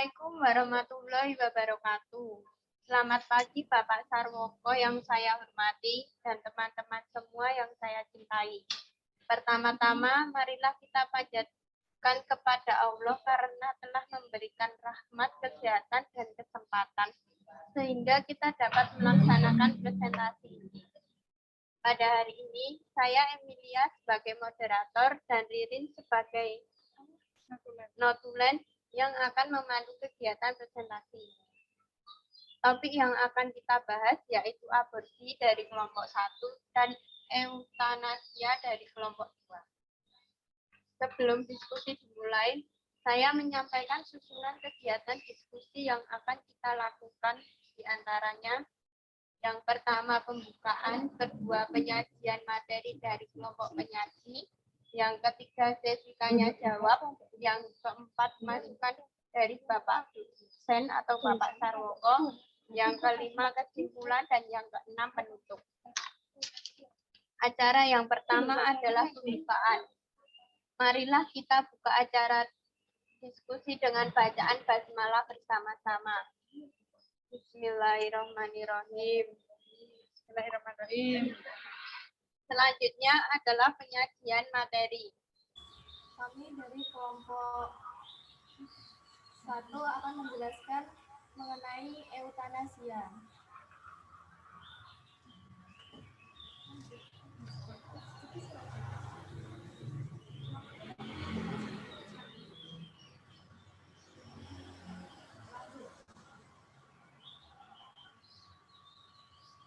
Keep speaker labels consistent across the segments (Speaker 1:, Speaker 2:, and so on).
Speaker 1: Assalamualaikum warahmatullahi wabarakatuh. Selamat pagi Bapak Sarwoko yang saya hormati dan teman-teman semua yang saya cintai. Pertama-tama, marilah kita panjatkan kepada Allah karena telah memberikan rahmat, kesehatan, dan kesempatan sehingga kita dapat melaksanakan presentasi ini. Pada hari ini, saya Emilia sebagai moderator dan Ririn sebagai notulen yang akan memandu kegiatan presentasi. Topik yang akan kita bahas yaitu aborsi dari kelompok 1 dan eutanasia dari kelompok 2. Sebelum diskusi dimulai, saya menyampaikan susunan kegiatan diskusi yang akan kita lakukan, di antaranya yang pertama pembukaan, kedua penyajian materi dari kelompok penyaji, yang ketiga sesi tanya jawab, yang keempat masukan dari Bapak dosen atau Bapak Sarwoko, yang kelima kesimpulan, dan yang keenam penutup. Acara yang pertama adalah pembukaan. Marilah kita buka acara diskusi dengan bacaan basmalah bersama-sama. Bismillahirrahmanirrahim. Bismillahirrahmanirrahim. Selanjutnya adalah penyajian materi.
Speaker 2: Kami dari kelompok 1 akan menjelaskan mengenai eutanasia.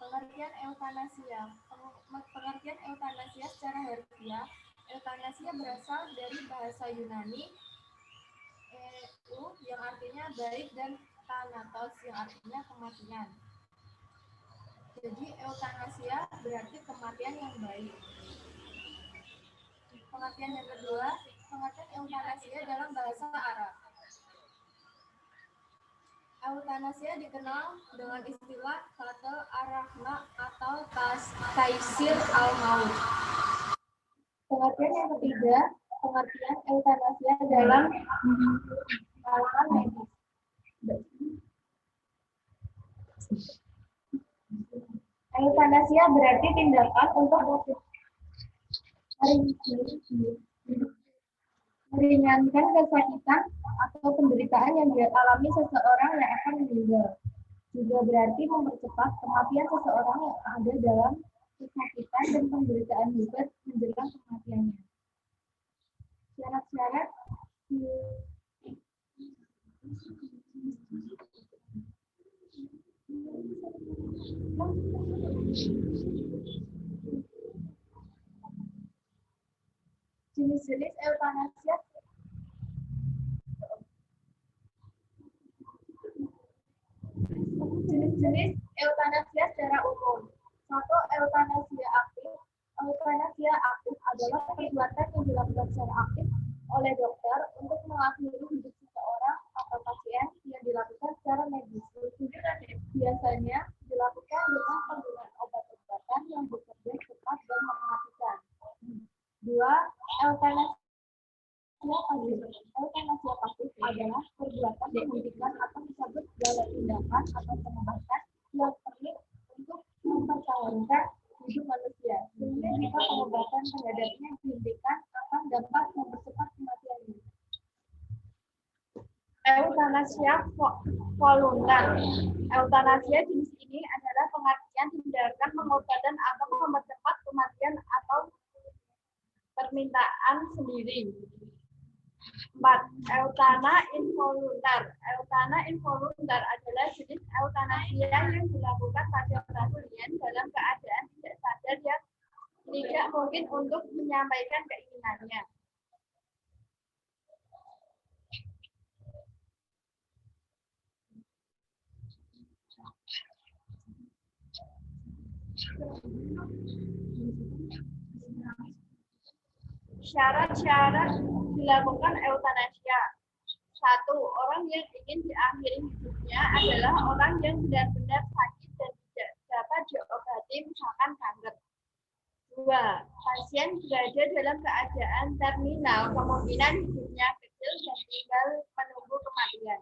Speaker 2: Pengertian eutanasia. Pengertian eutanasia secara harfiah, eutanasia berasal dari bahasa Yunani yang artinya baik dan thanatos yang artinya kematian. Jadi eutanasia berarti kematian yang baik. Pengertian yang kedua, pengertian eutanasia dalam bahasa Arab. Eutanasia dikenal dengan istilah qatlul ar-rahma atau taisir al-maut. Pengertian yang ketiga, pengertian eutanasia dalam kalangan medis. Eutanasia berarti tindakan untuk meringankan kesakitan atau penderitaan yang dialami seseorang yang akan meninggal. Juga berarti mempercepat kematian seseorang yang ada dalam kesakitan dan penderitaan hebat menjelang kematiannya. Syarat-syarat jenis-jenis eutanasia. Jenis-jenis eutanasia secara umum. 1. Eutanasia aktif. Eutanasia aktif adalah perbuatan yang dilakukan secara aktif oleh dokter untuk mengakhiri hidup seseorang atau pasien yang dilakukan secara medis. Biasanya dilakukan dengan penggunaan obat-obatan yang bekerja cepat dan mematikan. 2. Eutanasia pasif. Eutanasia pasif adalah perbuatan menghentikan atau mencabut segala tindakan atau pengobatan yang perlu untuk mempertahankan hidup manusia. Sehingga jika pengobatan terhadapnya dihentikan akan dapat mempercepat kematiannya. Eutanasia voluntar. Eutanasia jenis ini adalah pengertian tindakan pengobatan atau mempercepat kematian atau permintaan sendiri. 4. Eutana involuntar. Eutana involuntar adalah jenis eutanasia yang dilakukan pada pasien dalam keadaan tidak sadar yang tidak mungkin untuk menyampaikan keinginannya. Syarat-syarat dilakukan eutanasia. 1. Orang yang ingin diakhiri hidupnya adalah orang yang benar-benar sakit dan tidak dapat diobati, misalkan kanker. 2. Pasien berada dalam keadaan terminal, kemungkinan hidupnya kecil dan tinggal menunggu kematian.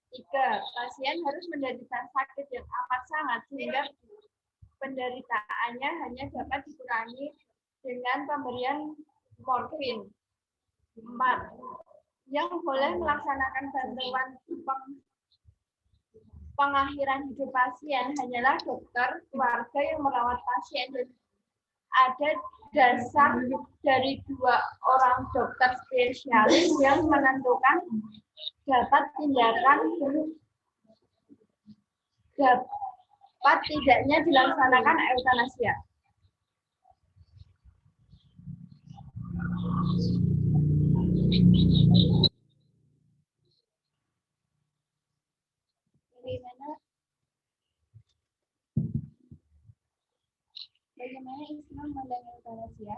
Speaker 2: Tiga, pasien harus menderita sakit yang amat sangat sehingga penderitaannya hanya dapat dikurangi dengan pemberian morfin. 4. Yang boleh melaksanakan bantuan pengakhiran hidup pasien hanyalah dokter, keluarga yang merawat pasien, dan ada dasar dari 2 orang dokter spesialis yang menentukan dapat tidaknya dilaksanakan eutanasia. Bagaimana Islam memandang eutanasia?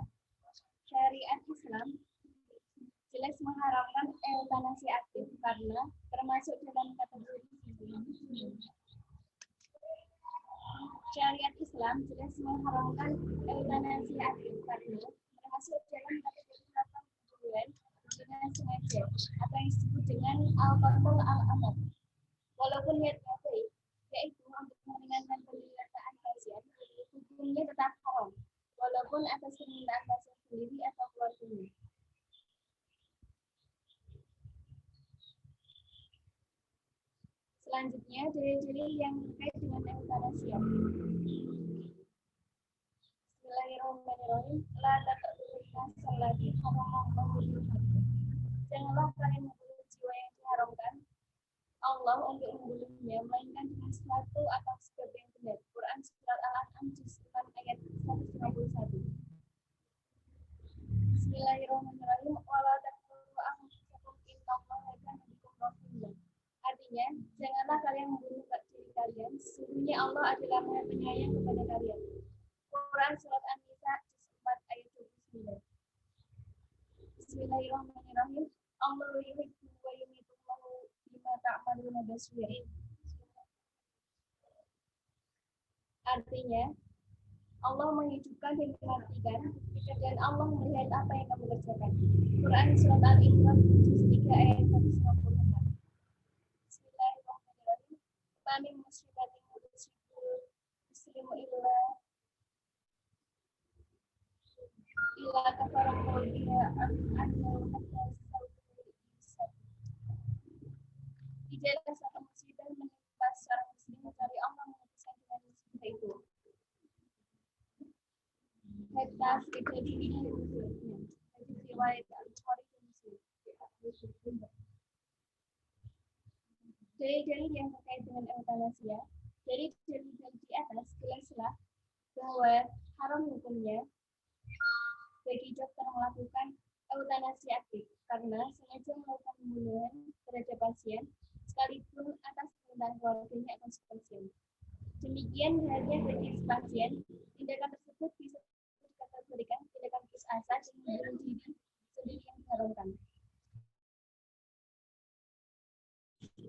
Speaker 2: Syariat Islam jelas mengharamkan eutanasi aktif karena termasuk dalam kategori Syariat Islam jelas mengharamkan eutanasi aktif karena termasuk dalam kategori pembunuhan dengan sengaja atau yang disebut dengan al-qatl al-amad. Walaupun niatnya baik, yaitu untuk meringankan penderitaan pasien, hukumnya tetap haram, walaupun atas permintaan pasien sendiri atau keluarganya. Selanjutnya, dalil-dalil yang terkait dengan eutanasia. Bismillahirrahmanirrahim. La taqtulun nafsa allati haramallahu illa bil haqq. Janganlah kalian membunuh jiwa yang diharamkan Allah untuk membunuhnya, melainkan dengan sesuatu atau sebab yang benar. Quran Surat Al-An'am juz 6 ayat 151. Bismillahirrahmanirrahim. Wala taqtulu anfusakum innallaha kana bikum rahima. Artinya, janganlah kalian membunuh diri kalian, sesungguhnya Allah adalah Maha Penyayang kepada kalian. Quran Surat An-Nisa juz 4 ayat 29. Bismillahirrahmanirrahim. Allahu yuhibbu wa yuhibbu bima ta'maluna basir. Artinya, Allah menghidupkan dan mematikan, dan Allah melihat apa yang kamu kerjakan. Quran Surat Al-Imran juz 3 ayat 194. Bismillahirrahmanirrahim. Kami musyibatin muslimu illa kafaram biha annahu hatta tidaklah satu musibah menimpa seorang muslim kecuali Allah memutuskan dengan musibah itu. Hatta kejadian ini riwayat Al-Bukhari dan Muslim. Dalil-dalil yang terkait dengan eutanasia, dari dalil-dalil di atas jelaslah bahwa haram hukumnya bagi dokter melakukan eutanasi aktif karena sengaja melakukan pembunuhan terhadap pasien sekalipun atas permintaan keluarganya atau pasien. Demikian halnya bagi pasien, tindakan tersebut bisa dikategorikan tindakan putus asa dan membunuh diri sendiri yang diharamkan.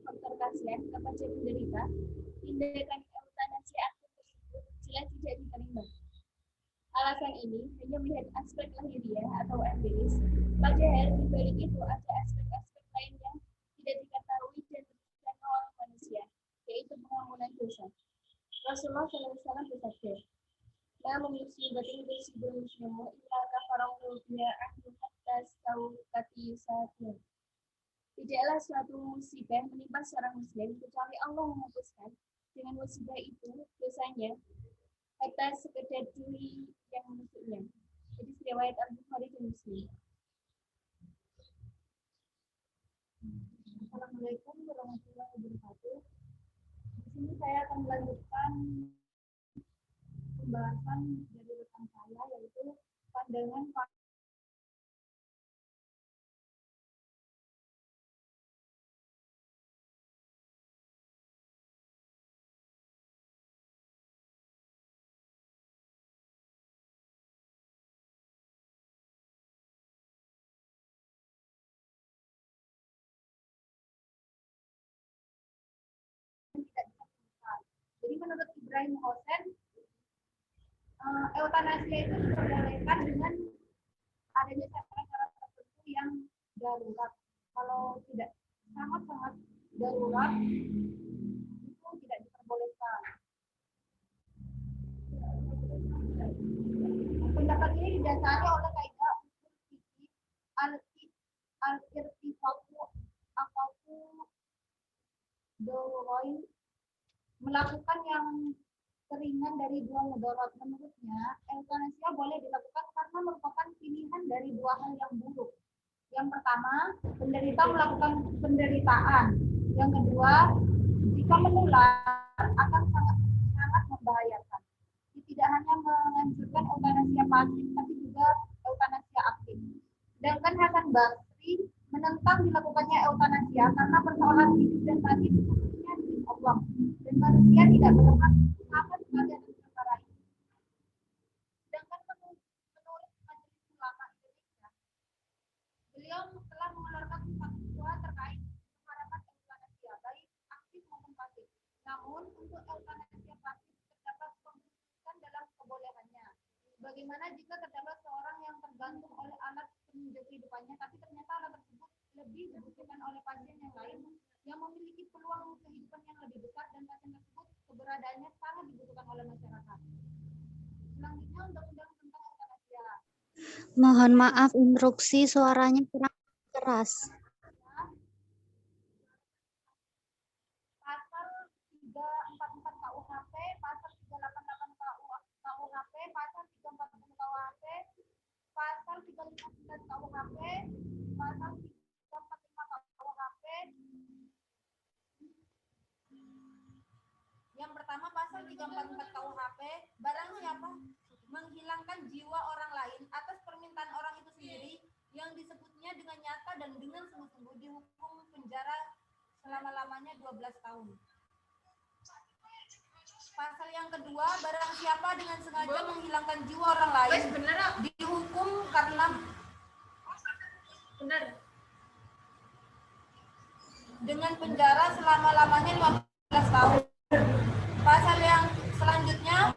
Speaker 2: Faktor pasien apabila penderita, tindakan eutanasi aktif tersebut jelas tidak diterima. Alasan ini hanya melihat aspek lahiriah atau empiris, padahal di balik itu ada aspek-aspek lain yang tidak diketahui dan terjangkau oleh manusia, yaitu pengampunan dosa. Rasulullah SAW bersabda, "La musibatin tusibul muslimu illa kafarallahu biha anhu hatta saukati yusafir." Tidaklah suatu musibah menimpa seorang muslim kecuali Allah menghapuskan dengan musibah itu dosanya hatta sekedar duri yang menusuknya. Jadi riwayat Al-Bukhari dan Muslim. Assalamualaikum warahmatullahi wabarakatuh. Di sini saya akan melanjutkan pembahasan dari rekan saya, yaitu pandangan tidak bisa. Jadi menurut Ibrahim Hosen, eutanasi itu diperbolehkan dengan adanya syarat-syarat tertentu yang darurat. Kalau tidak sangat-sangat darurat daulat itu tidak diperbolehkan. Pendapat ini didasari oleh kaidah usul fikih al-irtifaqu aqafu doroin, melakukan yang keringan dari dua mudarat. Menurutnya, euthanasia boleh dilakukan karena merupakan pilihan dari dua hal yang buruk. Yang pertama, penderita melakukan penderitaan. Yang kedua, jika menular akan sangat membahayakan. Tidak hanya menganjurkan euthanasia pasif, tapi juga euthanasia aktif. Sedangkan Hasan Basri menentang dilakukannya euthanasia karena persoalan hidup dan mati sepenuhnya di Allah, dan manusia tidak berhak sama sekali atas perkara ini. Sedangkan penulis Majelis Ulama Indonesia, beliau telah mengeluarkan fatwa terkait pengharapan euthanasia baik aktif maupun pasif. Namun untuk euthanasia pasif terdapat pembusukan dalam kebolehannya. Bagaimana jika terdapat seorang yang tergantung oleh alat penunjuk kehidupannya, tapi ternyata alat tersebut lebih dibutuhkan oleh pasien yang lain yang memiliki peluang kehidupan yang lebih besar, dan pasien tersebut keberadaannya sangat dibutuhkan oleh masyarakat. Selanjutnya, undang-undang tentang euthanasia.
Speaker 3: Mohon maaf, interupsi suaranya kurang keras.
Speaker 2: Pasal 344 KUHP, pasal 388 KUHP, pasal 340 KUHP, pasal 359 KUHP, pasal 345 KUHP. Yang pertama, pasal 344 KUHP, barang siapa menghilangkan jiwa orang lain atas permintaan orang itu sendiri yang disebutnya dengan nyata dan dengan sungguh-sungguh, dihukum penjara selama-lamanya 12 tahun. Pasal yang kedua, barang siapa dengan sengaja menghilangkan jiwa orang lain dihukum karena dengan penjara selama-lamanya 15 tahun. Pasal yang selanjutnya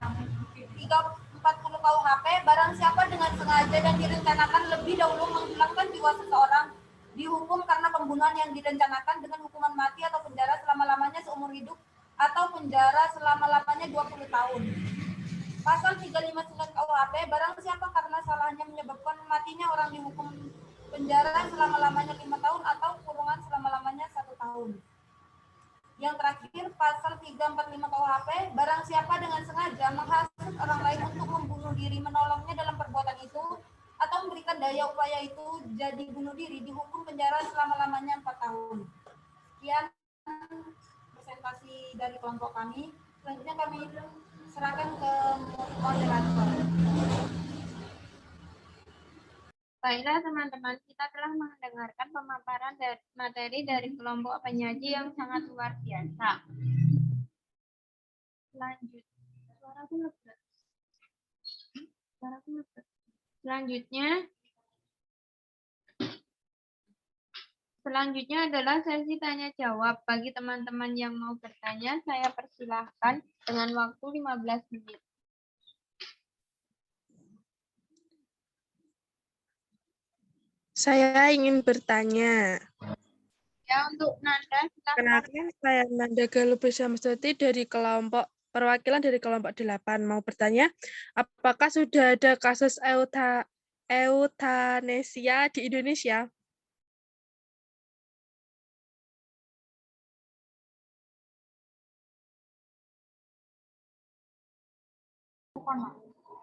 Speaker 2: 340 KUHP, barang siapa dengan sengaja dan direncanakan lebih dahulu menghilangkan jiwa seseorang dihukum karena pembunuhan yang direncanakan dengan hukuman mati atau penjara selama-lamanya seumur hidup atau penjara selama-lamanya 20 tahun. Pasal 359 KUHP, barang siapa karena salahnya menyebabkan matinya orang dihukum penjara selama-lamanya 5 tahun atau kurungan selama-lamanya 1 tahun. Yang terakhir, pasal 345 KUHP, barang siapa dengan sengaja menghasut orang lain untuk membunuh diri, menolongnya dalam perbuatan itu, atau memberikan daya upaya itu jadi bunuh diri, dihukum penjara selama-lamanya 4 tahun. Sekian presentasi dari kelompok kami. Selanjutnya kami serahkan ke moderator.
Speaker 1: Baiklah teman-teman, kita telah mendengarkan pemaparan materi dari kelompok penyaji yang sangat luar biasa. Selanjutnya adalah sesi tanya jawab. Bagi teman-teman yang mau bertanya, saya persilahkan dengan waktu 15 menit.
Speaker 4: Saya ingin bertanya.
Speaker 1: Ya, untuk Nanda, silakan.
Speaker 4: Kenalkan, saya Nanda Galuh Bersamastuti dari kelompok perwakilan dari kelompok 8. Mau bertanya, apakah sudah ada kasus euthanasia di Indonesia?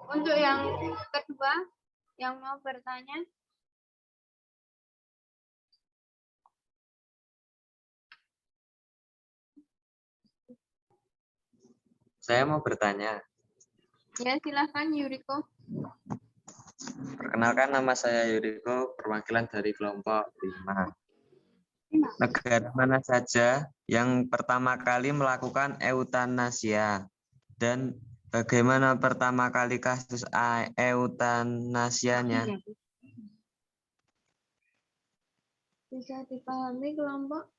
Speaker 1: Untuk yang kedua, yang mau bertanya.
Speaker 5: Saya mau bertanya.
Speaker 1: Ya, silahkan Yuriko.
Speaker 5: Perkenalkan, nama saya Yuriko, perwakilan dari kelompok 5. Negara mana saja yang pertama kali melakukan euthanasia? Dan bagaimana pertama kali kasus eutanasianya?
Speaker 1: Bisa dipahami kelompok?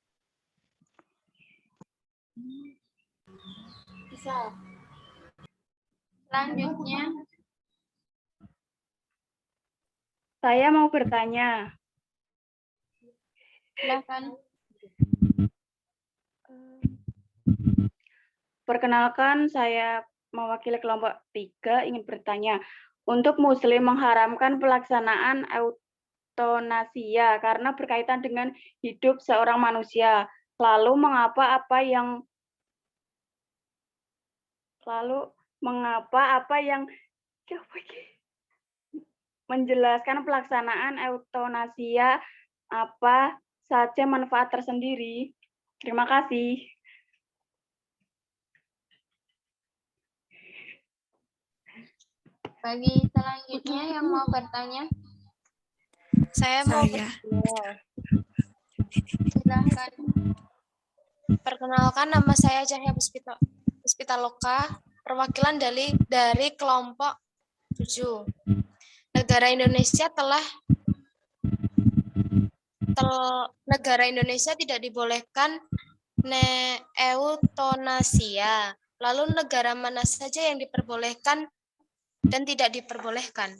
Speaker 1: Bisa. Selanjutnya.
Speaker 6: Saya mau bertanya.
Speaker 1: Silakan.
Speaker 6: Perkenalkan, saya mewakili kelompok 3 ingin bertanya. Untuk Muslim mengharamkan pelaksanaan eutanasia karena berkaitan dengan hidup seorang manusia. Lalu mengapa apa yang menjelaskan pelaksanaan eutanasia apa saja manfaat tersendiri? Terima kasih.
Speaker 1: Bagi selanjutnya yang mau bertanya,
Speaker 7: Saya mau
Speaker 8: Saya.
Speaker 1: silahkan.
Speaker 7: perkenalkan, nama saya Cahya Puspitaloka, perwakilan dari kelompok 7. Negara Indonesia tidak dibolehkan eutanasia. Lalu negara mana saja yang diperbolehkan dan tidak diperbolehkan?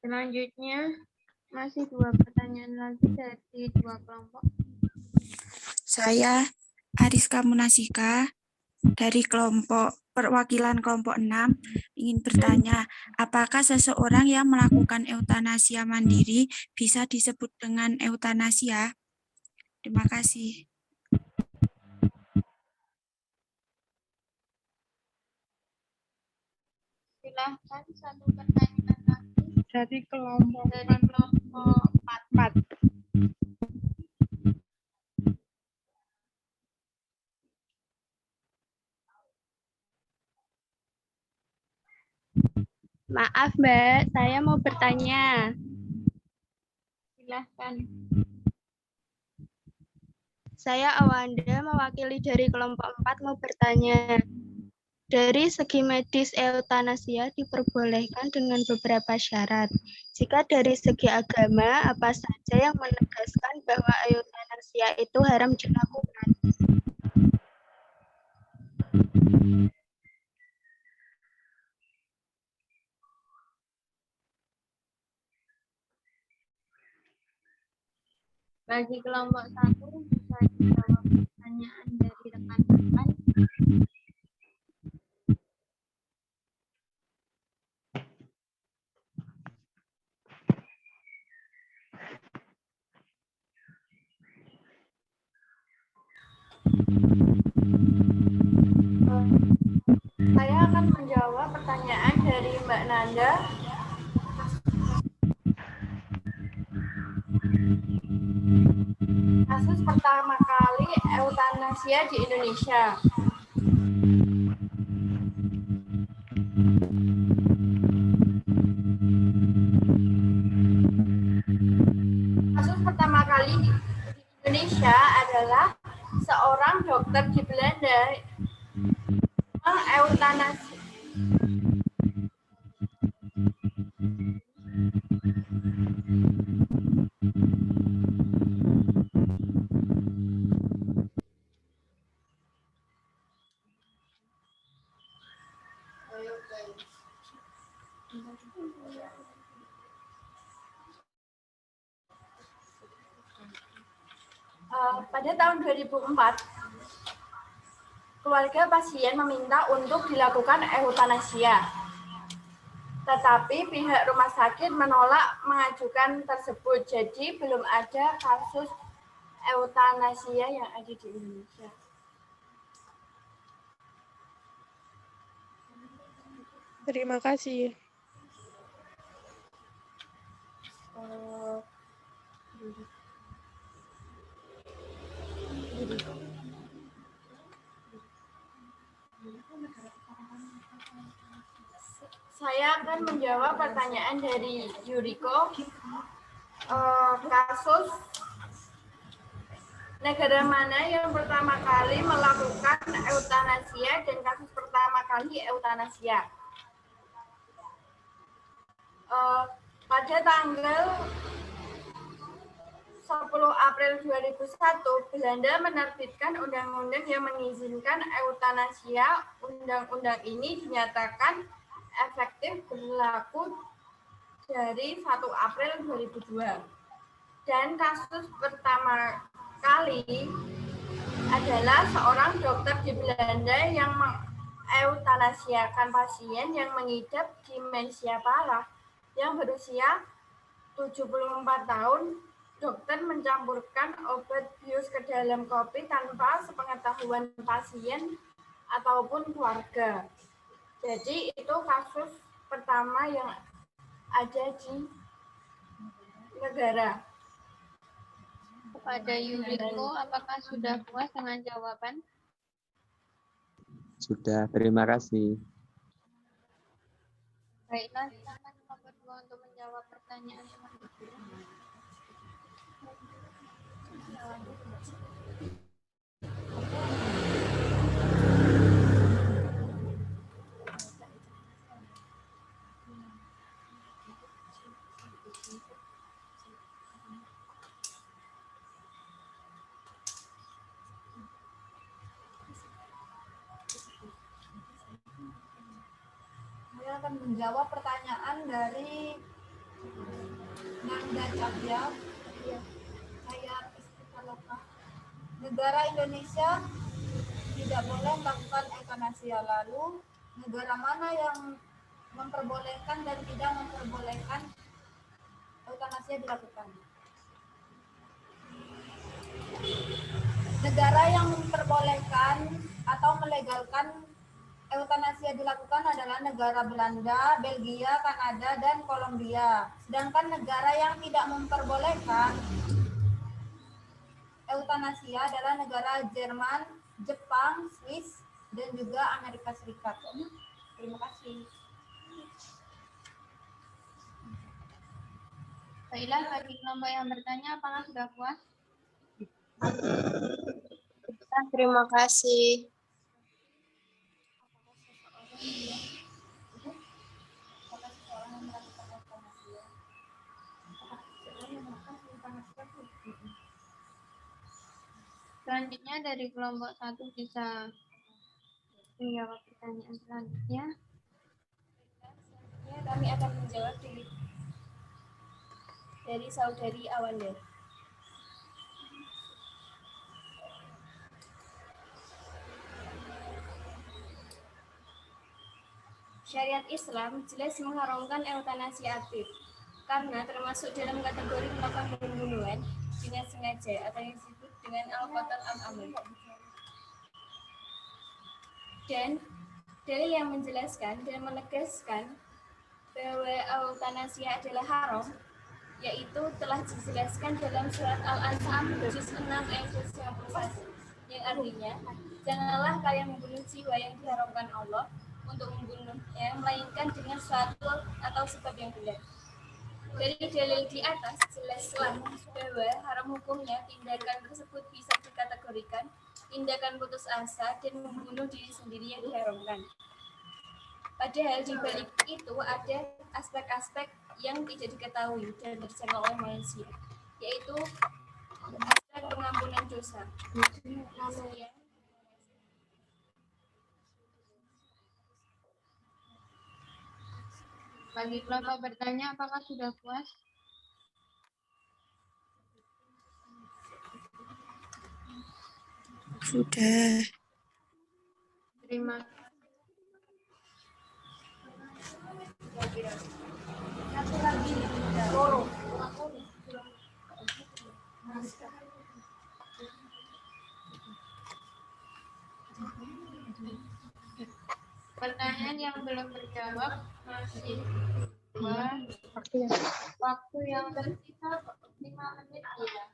Speaker 1: Selanjutnya, masih 2 pertanyaan lagi dari 2 kelompok.
Speaker 8: Saya Ariska Munasika dari perwakilan kelompok 6 ingin bertanya, apakah seseorang yang melakukan eutanasia mandiri bisa disebut dengan eutanasia? Terima kasih.
Speaker 1: Silahkan satu pertanyaan lagi
Speaker 4: Dari kelompok
Speaker 1: dari kelompok 4.
Speaker 3: Maaf, Mbak, saya mau bertanya.
Speaker 1: Silahkan.
Speaker 3: Saya Awanda, mewakili dari kelompok 4 mau bertanya. Dari segi medis, eutanasia diperbolehkan dengan beberapa syarat. Jika dari segi agama, apa saja yang menegaskan bahwa eutanasia itu haram dilakukan?
Speaker 1: Bagi kelompok 1, bisa dijawab pertanyaan dari rekan-rekan.
Speaker 2: Saya akan menjawab pertanyaan dari Mbak Nanda. Kasus pertama kali eutanasia di Indonesia. Kasus pertama kali di Indonesia adalah seorang dokter di Belanda mengeutanasi. Pada tahun 2004, keluarga pasien meminta untuk dilakukan eutanasia. Tetapi pihak rumah sakit menolak mengajukan tersebut. Jadi belum ada kasus eutanasia yang ada di Indonesia.
Speaker 4: Terima kasih.
Speaker 2: Saya akan menjawab pertanyaan dari Yuriko. Kasus negara mana yang pertama kali melakukan eutanasia dan kasus pertama kali eutanasia? Pada tanggal 10 April 2001, Belanda menerbitkan undang-undang yang mengizinkan eutanasia. Undang-undang ini dinyatakan efektif berlaku dari 1 April 2002. Dan kasus pertama kali adalah seorang dokter di Belanda yang mengeutanasiakan pasien yang mengidap demensia parah yang berusia 74 tahun. Dokter mencampurkan obat bius ke dalam kopi tanpa sepengetahuan pasien ataupun keluarga. Jadi itu kasus pertama yang ada di negara.
Speaker 1: Kepada Yuriko, apakah sudah puas dengan jawaban?
Speaker 5: Sudah, terima kasih.
Speaker 1: Baiklah, silakan nomor 2 untuk menjawab pertanyaan selanjutnya.
Speaker 2: Saya akan menjawab pertanyaan dari Nanda Cahya. Saya Istiqlaloka. Negara Indonesia tidak boleh melakukan euthanasia. Lalu negara mana yang memperbolehkan dan tidak memperbolehkan euthanasia dilakukan? Negara yang memperbolehkan atau melegalkan euthanasia dilakukan adalah negara Belanda, Belgia, Kanada, dan Kolombia. Sedangkan negara yang tidak memperbolehkan euthanasia adalah negara Jerman, Jepang, Swiss, dan juga Amerika Serikat. Terima kasih.
Speaker 1: Baiklah, bagi kelompok yang bertanya, apakah sudah puas?
Speaker 7: Terima kasih.
Speaker 1: Selanjutnya dari kelompok 1 bisa menjawab pertanyaan selanjutnya.
Speaker 2: Kami akan menjawab dari saudari Awanda. Syariat Islam jelas mengharamkan eutanasi aktif karena termasuk dalam kategori melakukan pembunuhan dengan sengaja atau yang disebut dengan al-qatal al-amr. Dan dalil yang menjelaskan dan menegaskan bahwa euthanasia adalah haram, yaitu telah dijelaskan dalam surat Al-An'am juz 6 ayat 91, yang artinya, janganlah kalian membunuh jiwa yang diharamkan Allah untuk membunuhnya, melainkan dengan suatu atau sebab yang benar. Dari dalil di atas jelaslah bahwa haram hukumnya tindakan tersebut bisa dikategorikan tindakan putus asa dan membunuh diri sendiri yang diharamkan. Padahal di balik itu ada aspek-aspek yang tidak diketahui dan terjangkau oleh manusia, yaitu aspek pengampunan dosa.
Speaker 1: Bagi kelompok bertanya, apakah sudah puas?
Speaker 8: Sudah.
Speaker 1: Terima Pertanyaan yang belum terjawab masih waktu yang tersisa 5 menit ya.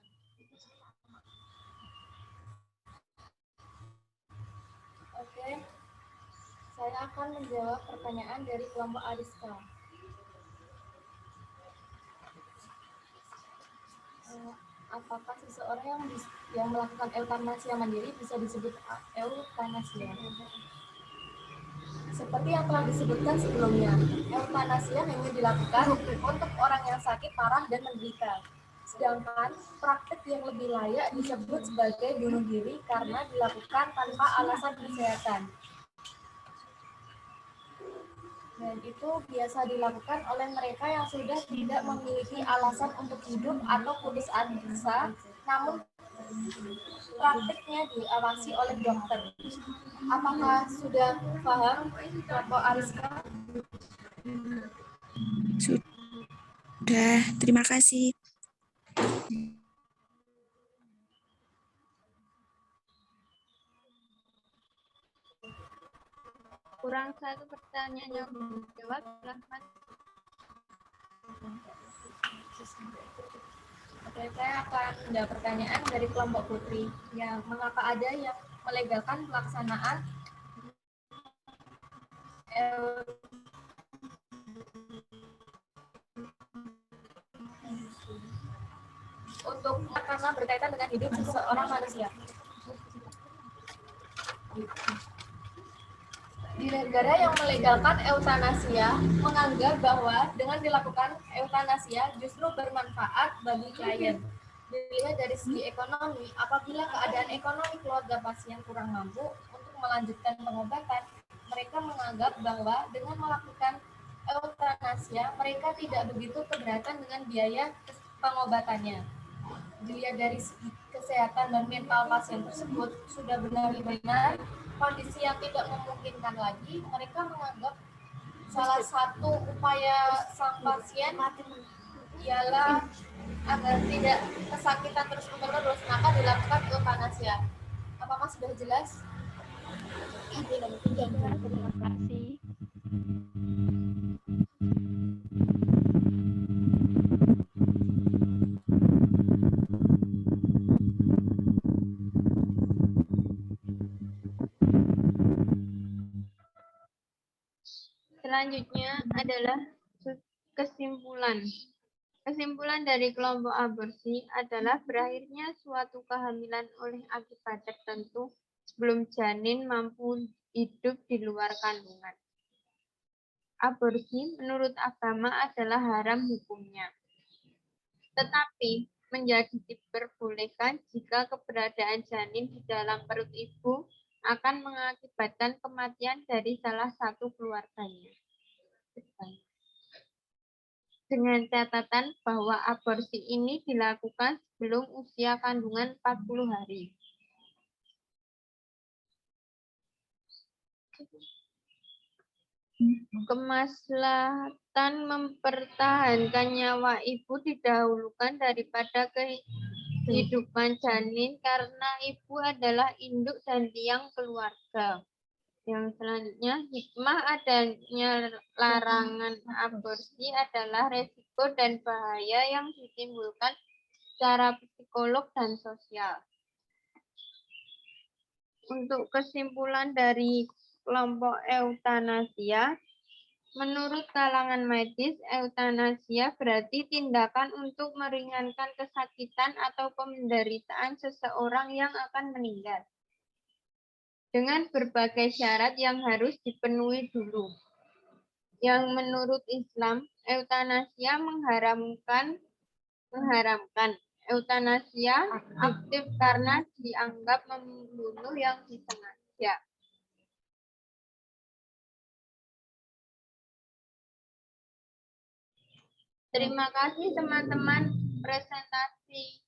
Speaker 2: Oke, saya akan menjawab pertanyaan dari kelompok Ariska. Apakah seseorang yang melakukan euthanasia mandiri bisa disebut euthanasia? Seperti yang telah disebutkan sebelumnya, euthanasia hanya dilakukan untuk orang yang sakit parah dan menderita. Sedangkan praktik yang lebih layak disebut sebagai bunuh diri karena dilakukan tanpa alasan kesehatan. Dan itu biasa dilakukan oleh mereka yang sudah tidak memiliki alasan untuk hidup atau putus asa, namun praktiknya diawasi oleh dokter. Apakah sudah paham, kelompok Ariska?
Speaker 8: Sudah, terima kasih.
Speaker 1: Kurang satu pertanyaan yang belum dijawab, silahkan.
Speaker 2: Oke, saya akan menjawab pertanyaan dari kelompok Putri. Yang mengapa ada yang melegalkan pelaksanaan untuk karena berkaitan dengan hidup seseorang manusia. Di negara yang melegalkan eutanasia menganggap bahwa dengan dilakukan eutanasia justru bermanfaat bagi klien. Dilihat dari segi ekonomi, apabila keadaan ekonomi keluarga pasien kurang mampu untuk melanjutkan pengobatan, mereka menganggap bahwa dengan melakukan eutanasia, mereka tidak begitu keberatan dengan biaya pengobatannya. Dilihat dari segi kesehatan dan mental pasien tersebut sudah benar-benar kondisi yang tidak memungkinkan lagi, mereka menganggap salah satu upaya sang pasien ialah agar tidak kesakitan terus-menerus, maka dilakukan eutanasia. Apakah sudah jelas?
Speaker 3: Terima kasih.
Speaker 1: Selanjutnya adalah kesimpulan. Kesimpulan dari kelompok aborsi adalah berakhirnya suatu kehamilan oleh akibat tertentu sebelum janin mampu hidup di luar kandungan. Aborsi menurut agama adalah haram hukumnya. Tetapi menjadi diperbolehkan jika keberadaan janin di dalam perut ibu akan mengakibatkan kematian dari salah satu keluarganya. Dengan catatan bahwa aborsi ini dilakukan sebelum usia kandungan 40 hari. Kemaslahatan mempertahankan nyawa ibu didahulukan daripada kehidupan janin karena ibu adalah induk dan tiang keluarga. Yang selanjutnya, hikmah adanya larangan aborsi adalah resiko dan bahaya yang ditimbulkan secara psikolog dan sosial. Untuk kesimpulan dari kelompok eutanasia, menurut kalangan medis, eutanasia berarti tindakan untuk meringankan kesakitan atau penderitaan seseorang yang akan meninggal, dengan berbagai syarat yang harus dipenuhi dulu. Yang menurut Islam, eutanasia mengharamkan eutanasia aktif karena dianggap membunuh yang disengaja. Terima kasih teman-teman presentasi.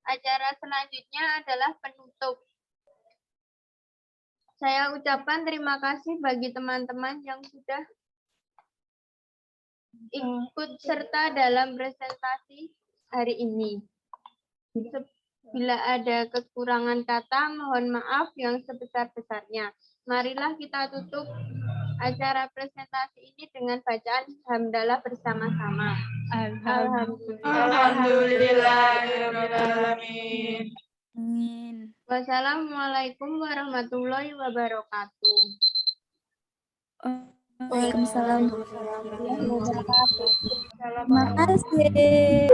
Speaker 1: Acara selanjutnya adalah penutup. Saya ucapkan terima kasih bagi teman-teman yang sudah ikut serta dalam presentasi hari ini. Bila ada kekurangan kata, mohon maaf yang sebesar-besarnya. Marilah kita tutup acara presentasi ini dengan bacaan hamdalah bersama-sama.
Speaker 6: Alhamdulillahirrahmanirrahim.
Speaker 8: Amin.
Speaker 1: Wassalamualaikum warahmatullahi wabarakatuh.
Speaker 8: Waalaikumsalam.
Speaker 1: Terima
Speaker 8: Terima kasih.